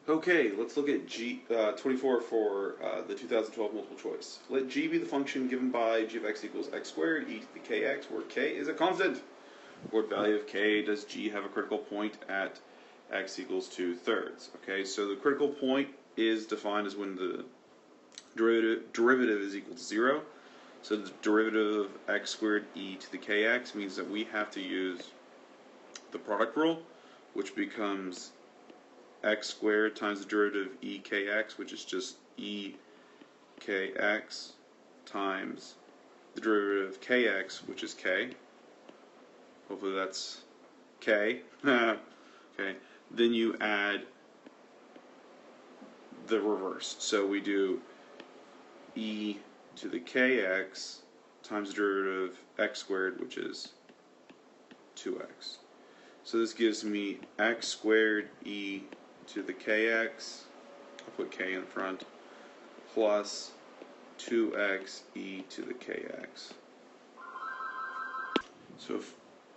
Okay, let's look at G24 for the 2012 multiple choice. Let G be the function given by g of x equals x squared e to the kx, where k is a constant. What value of k does G have a critical point at x equals 2/3? Okay, so the critical point is defined as when the derivative is equal to 0. So the derivative of x squared e to the kx means that we have to use the product rule, which becomes x squared times the derivative of ekx, which is just ekx, times the derivative of kx, which is k. Hopefully that's k. Okay. Then you add the reverse. So we do e to the kx times the derivative of x squared, which is 2x. So this gives me x squared e to the kx, I'll put k in front, plus 2x e to the kx. So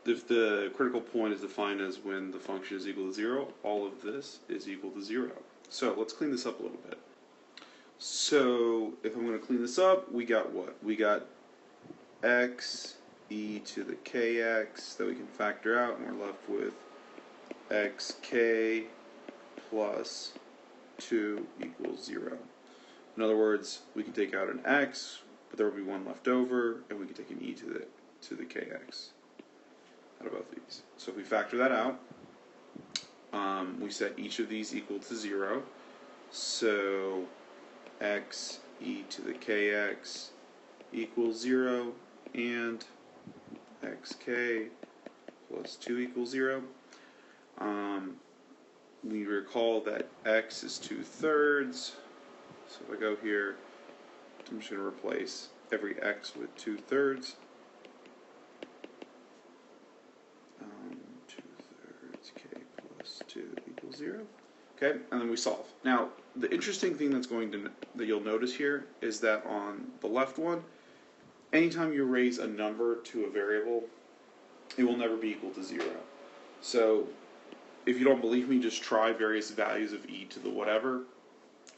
if the critical point is defined as when the function is equal to 0, all of this is equal to 0. So let's clean this up a little bit. So if I'm going to clean this up, we got what? We got x e to the kx that we can factor out, and we're left with xk plus 2 equals 0. In other words, we can take out an x, but there will be one left over, and we can take an e to the kx out of both of these. So if we factor that out, we set each of these equal to 0. So x e to the kx equals 0, and xk plus 2 equals 0. We recall that x is 2/3, so if I go here, I'm just going to replace every x with 2/3. 2/3 k plus 2 equals 0. Okay, and then we solve. Now, the interesting thing that you'll notice here is that on the left one, anytime you raise a number to a variable, it will never be equal to 0. So if you don't believe me, just try various values of e to the whatever.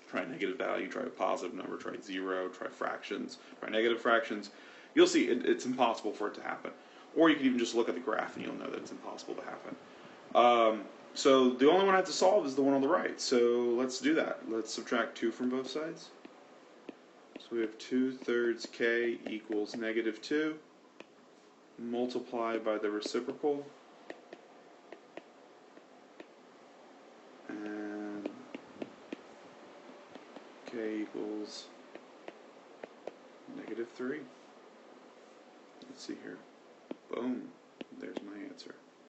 Try a negative value, try a positive number, try 0, try fractions, try negative fractions. You'll see it's impossible for it to happen. Or you can even just look at the graph and you'll know that it's impossible to happen. So the only one I have to solve is the one on the right. So let's do that. Let's subtract 2 from both sides. So we have 2/3 k equals -2. Multiply by the reciprocal. And k equals -3. Let's see here. Boom. There's my answer.